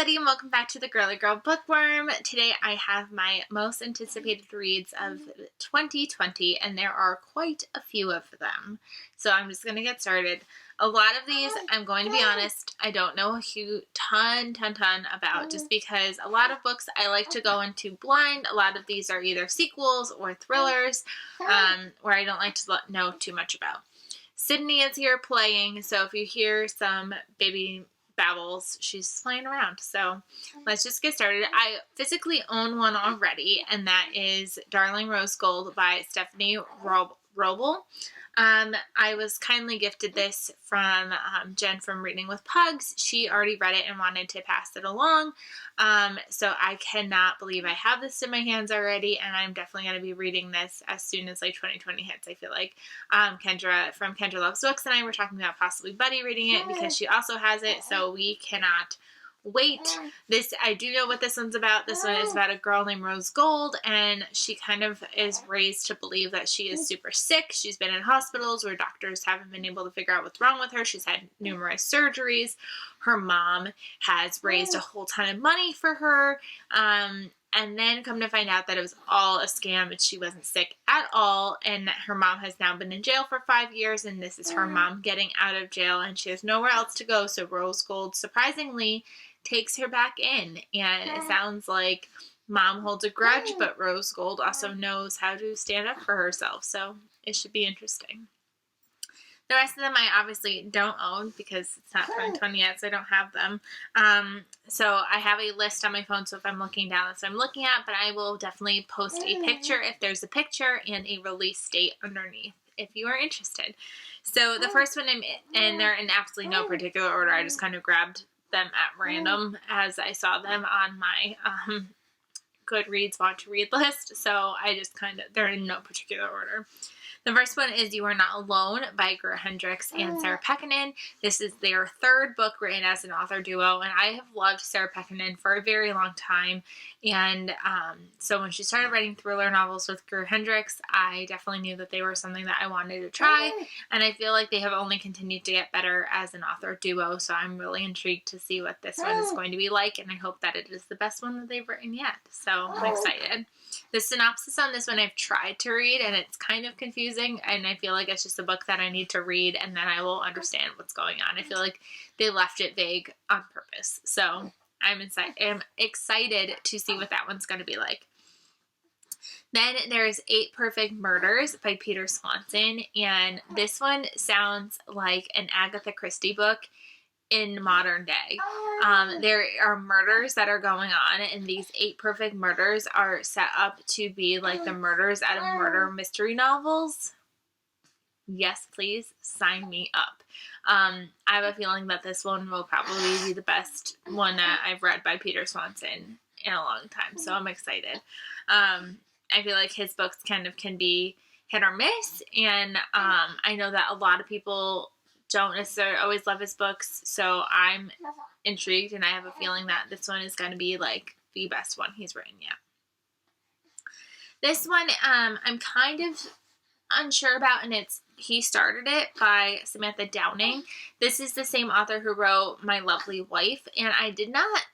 everybody, and welcome back to the Girly Girl Bookworm. Today I have my most anticipated reads of 2020, and there are quite a few of them. So I'm just going to get started. A lot of these, I'm going to be honest, I don't know a huge ton about, just because a lot of books I like to go into blind. A lot of these are either sequels or thrillers, where I don't like to know too much about. Sydney is here playing, so if you hear some baby babbles, she's playing around. So let's just get started. I physically own one already, and that is Darling Rose Gold by Stephanie Roble. I was kindly gifted this from Jen from Reading with Pugs. She already read it and wanted to pass it along. So I cannot believe I have this in my hands already, and I'm definitely going to be reading this as soon as 2020 hits. I feel like Kendra from Kendra Loves Books and I were talking about possibly Buddy reading it because she also has it, so we cannot wait. I do know what this one's about. This one is about a girl named Rose Gold, and she kind of is raised to believe that she is super sick. She's been in hospitals where doctors haven't been able to figure out what's wrong with her. She's had numerous surgeries. Her mom has raised a whole ton of money for her, and then come to find out that it was all a scam and she wasn't sick at all, and her mom has now been in jail for 5 years, and this is her mom getting out of jail, and she has nowhere else to go, so Rose Gold surprisingly takes her back in, and it sounds like mom holds a grudge, but Rose Gold also knows how to stand up for herself, so it should be interesting. The rest of them I obviously don't own because it's not 2020 yet, so I don't have them. So I have a list on my phone, so if I'm looking down, that's what I'm looking at, but I will definitely post a picture if there's a picture and a release date underneath if you are interested. So the first one, and they're in absolutely no particular order, I just kind of grabbed them at random as I saw them on my Goodreads want to read list, so I just they're in no particular order. The first one is You Are Not Alone by Greer Hendricks and Sarah Pekkanen. This is their third book written as an author duo, and I have loved Sarah Pekkanen for a very long time, and so when she started writing thriller novels with Greer Hendricks, I definitely knew that they were something that I wanted to try, and I feel like they have only continued to get better as an author duo, so I'm really intrigued to see what this one is going to be like, and I hope that it is the best one that they've written yet, so I'm excited. The synopsis on this one I've tried to read, and it's kind of confusing, and I feel like it's just a book that I need to read, and then I will understand what's going on. I feel like they left it vague on purpose, so I'm excited to see what that one's going to be like. Then there's 8 Perfect Murders by Peter Swanson, and this one sounds like an Agatha Christie book in modern day. There are murders that are going on, and these 8 perfect murders are set up to be like the murders out of murder mystery novels. Yes, please sign me up. I have a feeling that this one will probably be the best one that I've read by Peter Swanson in a long time, so I'm excited. I feel like his books kind of can be hit or miss, and I know that a lot of people don't necessarily always love his books, so I'm intrigued, and I have a feeling that this one is going to be like the best one he's written yet. This one I'm kind of unsure about, and it's He Started It by Samantha Downing. This is the same author who wrote My Lovely Wife, and I did not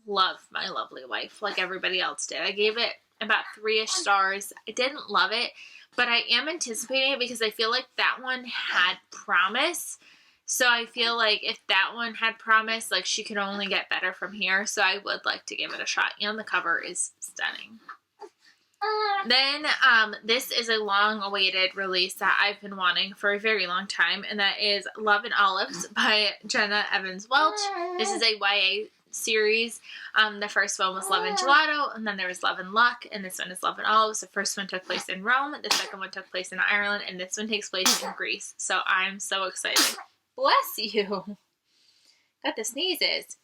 love My Lovely Wife like everybody else did. I gave it about 3-ish stars. I didn't love it, but I am anticipating it because I feel like that one had promise. So I feel like if that one had promise, like she could only get better from here. So I would like to give it a shot. And the cover is stunning. Then this is a long-awaited release that I've been wanting for a very long time, and that is Love and Olives by Jenna Evans Welch. This is a YA series. The first one was Love and Gelato, and then there was Love and Luck, and this one is Love and Olives. The first one took place in Rome, the second one took place in Ireland, and this one takes place in Greece. So I'm so excited. Bless you. Got the sneezes.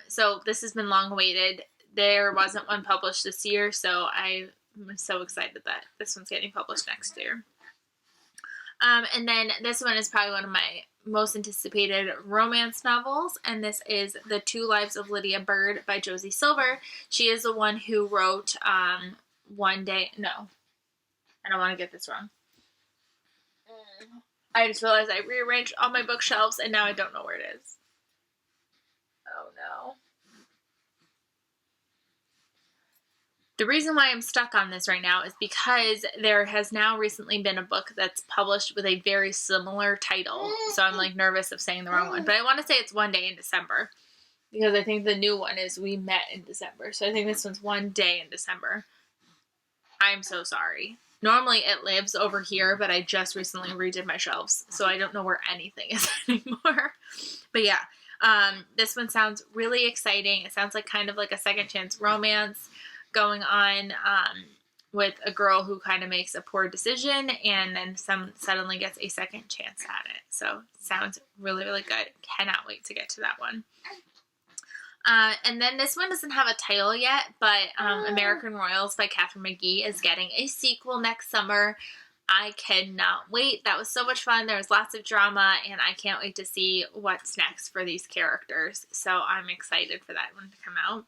So this has been long awaited. There wasn't one published this year, so I'm so excited that this one's getting published next year. And then this one is probably one of my most anticipated romance novels, and this is The Two Lives of Lydia Bird by Josie Silver. She is the one who wrote One Day... No, I don't want to get this wrong. I just realized I rearranged all my bookshelves, and now I don't know where it is. Oh, no. The reason why I'm stuck on this right now is because there has now recently been a book that's published with a very similar title. So I'm like nervous of saying the wrong one. But I want to say it's One Day in December. Because I think the new one is We Met in December. So I think this one's One Day in December. I'm so sorry. Normally it lives over here, but I just recently redid my shelves. So I don't know where anything is anymore. But yeah, this one sounds really exciting. It sounds like kind of like a second chance romance going on with a girl who kind of makes a poor decision and then suddenly gets a second chance at it. So sounds really, really good. Cannot wait to get to that one. And then this one doesn't have a title yet, but American Royals by Katharine McGee is getting a sequel next summer. I cannot wait. That was so much fun. There was lots of drama, and I can't wait to see what's next for these characters. So I'm excited for that one to come out.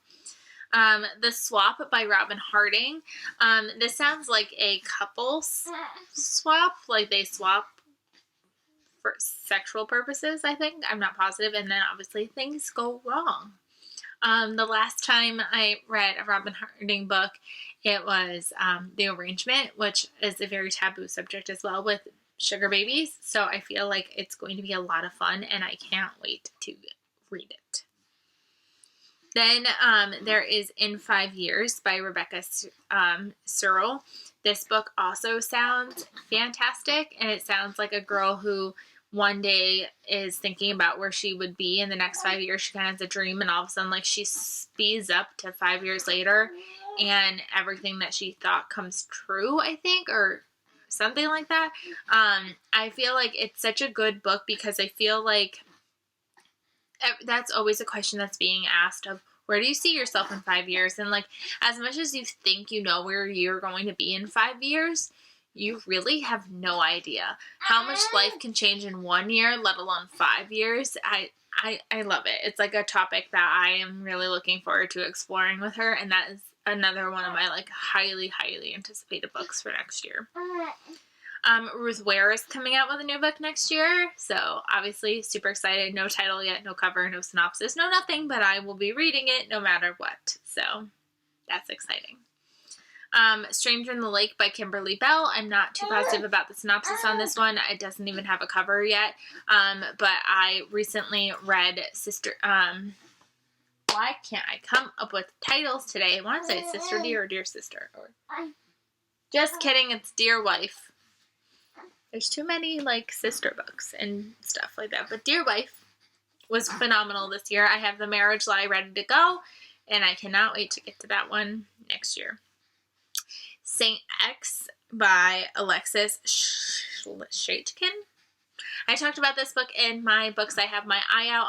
The Swap by Robin Harding. This sounds like a couple swap, like they swap for sexual purposes, I think. I'm not positive. And then obviously things go wrong. The last time I read a Robin Harding book, it was The Arrangement, which is a very taboo subject as well with sugar babies. So I feel like it's going to be a lot of fun, and I can't wait to read it. Then there is In 5 Years by Rebecca Searle. This book also sounds fantastic, and it sounds like a girl who one day is thinking about where she would be in the next 5 years. She kind of has a dream, and all of a sudden, like, she speeds up to 5 years later, and everything that she thought comes true, I think, or something like that. I feel like it's such a good book because I feel like that's always a question that's being asked of, where do you see yourself in 5 years? And like, as much as you think you know where you're going to be in 5 years, you really have no idea how much life can change in 1 year, let alone 5 years. I love it. It's like a topic that I am really looking forward to exploring with her, and that is another one of my like highly, highly anticipated books for next year. Ruth Ware is coming out with a new book next year, so obviously super excited. No title yet, no cover, no synopsis, no nothing, but I will be reading it no matter what, so that's exciting. Stranger in the Lake by Kimberly Bell. I'm not too positive about the synopsis on this one. It doesn't even have a cover yet, but I recently read why can't I come up with titles today? I want to say Sister Dear or Dear Sister. Or just kidding, it's Dear Wife. There's too many, like, sister books and stuff like that. But Dear Wife was phenomenal this year. I have The Marriage Lie ready to go, and I cannot wait to get to that one next year. Saint X by Alexis Shaitkin. I talked about this book in my Books I Have My Eye Out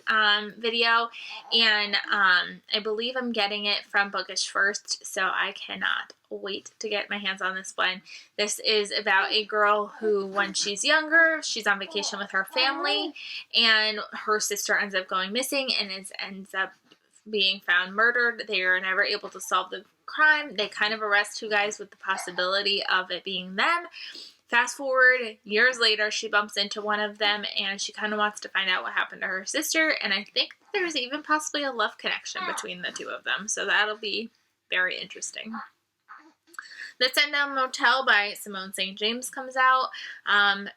On video, and I believe I'm getting it from Bookish First, so I cannot wait to get my hands on this one. This is about a girl who, when she's younger, she's on vacation with her family, and her sister ends up going missing and ends up being found murdered. They are never able to solve the crime. They kind of arrest two guys with the possibility of it being them. Fast forward years later, she bumps into one of them, and she kind of wants to find out what happened to her sister, and I think there's even possibly a love connection between the two of them, so that'll be very interesting. The Sundown Motel by Simone St. James comes out.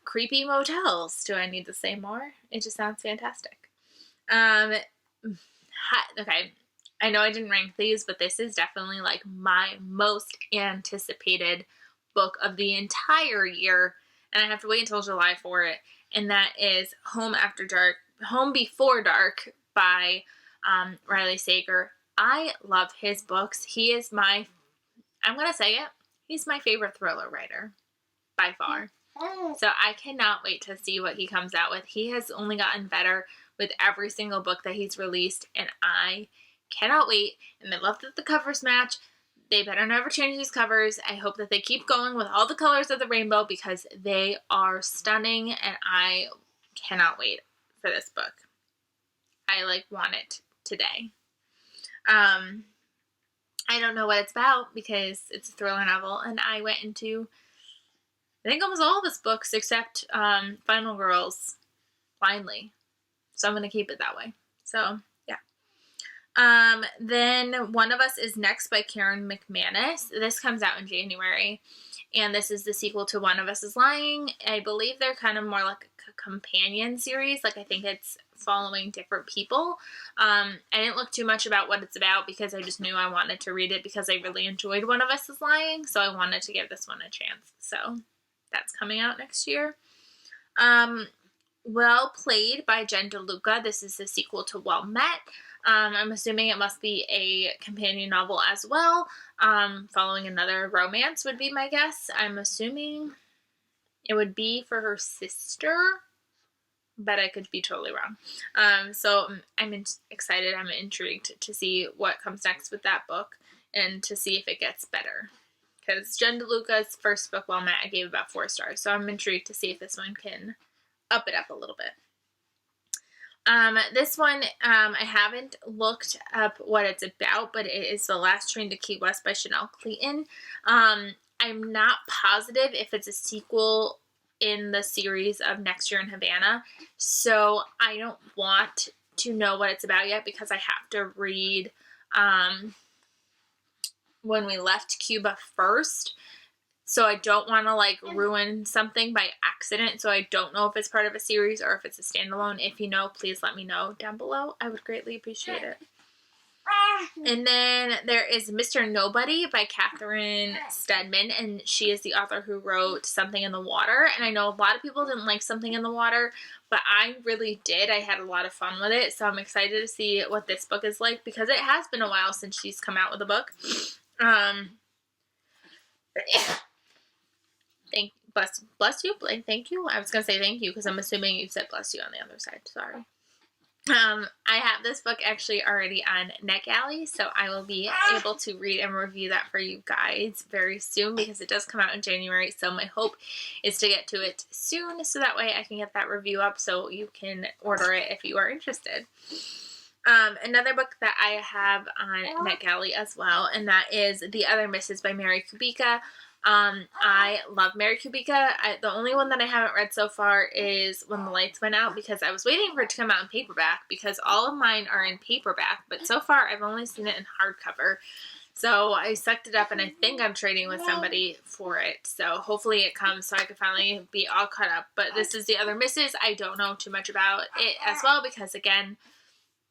Creepy motels. Do I need to say more? It just sounds fantastic. Okay, I know I didn't rank these, but this is definitely like my most anticipated book of the entire year, and I have to wait until July for it, and that is Home Before Dark by Riley Sager. I love his books. He is I'm going to say it, he's my favorite thriller writer by far. So I cannot wait to see what he comes out with. He has only gotten better with every single book that he's released, and I cannot wait, and I love that the covers match. They better never change these covers. I hope that they keep going with all the colors of the rainbow because they are stunning, and I cannot wait for this book. I want it today. I don't know what it's about because it's a thriller novel, and I went into, I think, almost all of his books except Final Girls blindly. So I'm going to keep it that way. So, yeah. Then One of Us Is Next by Karen McManus. This comes out in January. And this is the sequel to One of Us Is Lying. I believe they're kind of more like a companion series. Like, I think it's following different people. I didn't look too much about what it's about because I just knew I wanted to read it because I really enjoyed One of Us Is Lying. So I wanted to give this one a chance. So that's coming out next year. Well Played by Jen DeLuca. This is the sequel to Well Met. I'm assuming it must be a companion novel as well. Following another romance would be my guess. I'm assuming it would be for her sister, but I could be totally wrong. So I'm excited. I'm intrigued to see what comes next with that book and to see if it gets better. Because Jen DeLuca's first book, Well Met, I gave about 4 stars. So I'm intrigued to see if this one can up it up a little bit. This one, I haven't looked up what it's about, but it is The Last Train to Key West by Chanel Clayton. I'm not positive if it's a sequel in the series of Next Year in Havana, so I don't want to know what it's about yet because I have to read When We Left Cuba first. So I don't want to like ruin something by accident. So I don't know if it's part of a series or if it's a standalone. If you know, please let me know down below. I would greatly appreciate it. And then there is Mr. Nobody by Catherine Stedman. And she is the author who wrote Something in the Water. And I know a lot of people didn't like Something in the Water, but I really did. I had a lot of fun with it. So I'm excited to see what this book is like because it has been a while since she's come out with a book. Bless you. Thank you. I was going to say thank you because I'm assuming you said bless you on the other side. Sorry. I have this book actually already on NetGalley, so I will be able to read and review that for you guys very soon because it does come out in January. So my hope is to get to it soon so that way I can get that review up so you can order it if you are interested. Another book that I have on NetGalley as well, and that is The Other Misses by Mary Kubica. I love Mary Kubica. The only one that I haven't read so far is When the Lights Went Out because I was waiting for it to come out in paperback because all of mine are in paperback, but so far I've only seen it in hardcover. So I sucked it up and I think I'm trading with somebody for it. So hopefully it comes so I can finally be all caught up. But this is The Other Misses. I don't know too much about it as well because again,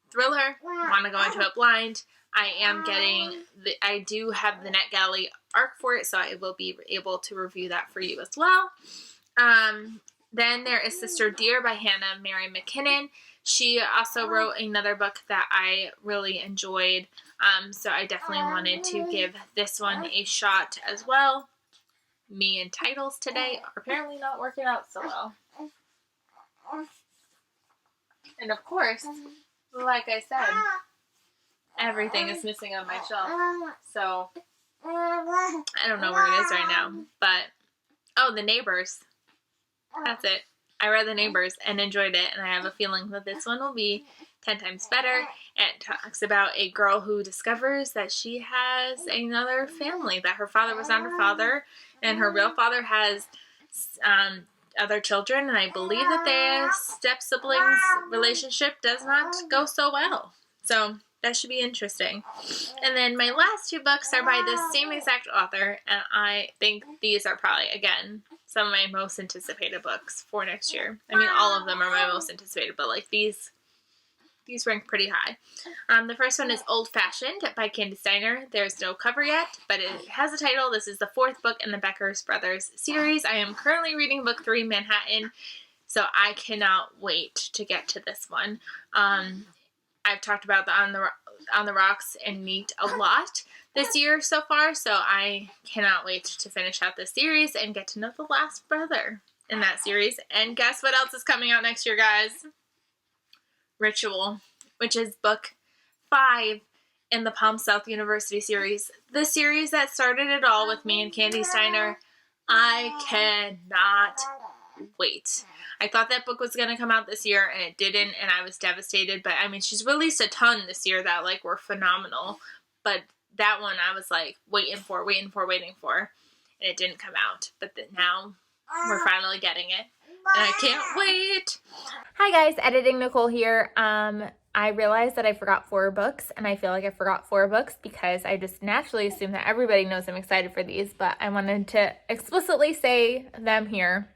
thriller, want to go into it blind. I do have the NetGalley arc for it, so I will be able to review that for you as well. Then there is Sister Dear by Hannah Mary McKinnon. She also wrote another book that I really enjoyed, so I definitely wanted to give this one a shot as well. Me and titles today are apparently not working out so well. And of course, like I said, everything is missing on my shelf, so I don't know where it is right now, but, oh, The Neighbors, that's it. I read The Neighbors and enjoyed it, and I have a feeling that this one will be 10 times better. It talks about a girl who discovers that she has another family, that her father was not her father, and her real father has other children, and I believe that their step-siblings relationship does not go so well. So that should be interesting. And then my last 2 books are by the same exact author, and I think these are probably, again, some of my most anticipated books for next year. I mean, all of them are my most anticipated, but like these rank pretty high. The first one is Old Fashioned by Candy Steiner. There's no cover yet, but it has a title. This is the 4th book in the Becker's Brothers series. I am currently reading book 3, Manhattan, so I cannot wait to get to this one. I've talked about the On the Rocks and Neat a lot this year so far, so I cannot wait to finish out this series and get to know the last brother in that series. And guess what else is coming out next year, guys? Ritual, which is book 5 in the Palm South University series. The series that started it all with me and Candy Steiner. I cannot wait. I thought that book was going to come out this year and it didn't, and I was devastated. But I mean, she's released a ton this year that like were phenomenal. But that one I was like waiting for, and it didn't come out. But now we're finally getting it. And I can't wait. Hi guys, Editing Nicole here. I realized that I forgot 4 books, and I feel like I forgot 4 books because I just naturally assume that everybody knows I'm excited for these, but I wanted to explicitly say them here.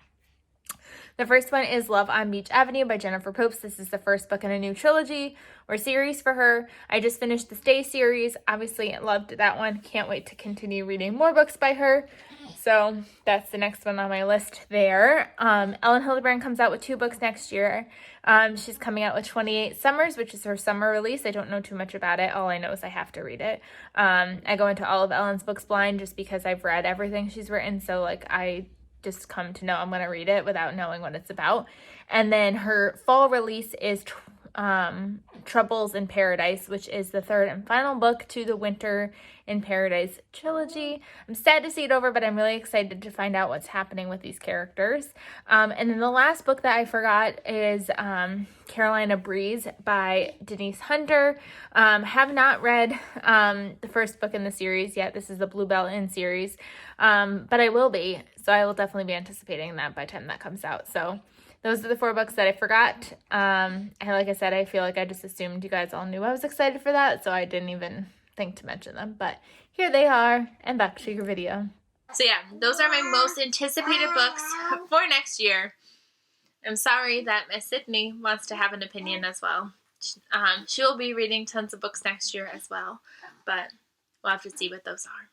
The first one is Love on Beach Avenue by Jennifer Popes. This is the first book in a new trilogy or series for her. I just finished the Stay series. Obviously, loved that one. Can't wait to continue reading more books by her. So that's the next one on my list there. Ellen Hildebrand comes out with 2 books next year. She's coming out with 28 Summers, which is her summer release. I don't know too much about it. All I know is I have to read it. I go into all of Ellen's books blind just because I've read everything she's written. So like I just come to know I'm going to read it without knowing what it's about. And then her fall release is Troubles in Paradise, which is the 3rd and final book to the Winter in Paradise trilogy. I'm sad to see it over, but I'm really excited to find out what's happening with these characters. And then the last book that I forgot is Carolina Breeze by Denise Hunter. Have not read the first book in the series yet. This is the Bluebell Inn series, but I will be. So I will definitely be anticipating that by the time that comes out. So those are the 4 books that I forgot. Like I said, I feel like I just assumed you guys all knew I was excited for that, so I didn't even think to mention them. But here they are, and back to your video. So yeah, those are my most anticipated books for next year. I'm sorry that Miss Sydney wants to have an opinion as well. She will be reading tons of books next year as well, but we'll have to see what those are.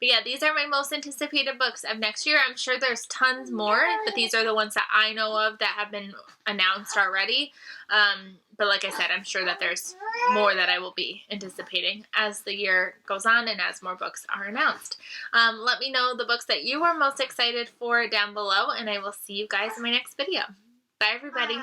But yeah, these are my most anticipated books of next year. I'm sure there's tons more, but these are the ones that I know of that have been announced already. But like I said, I'm sure that there's more that I will be anticipating as the year goes on and as more books are announced. Let me know the books that you are most excited for down below, and I will see you guys in my next video. Bye, everybody.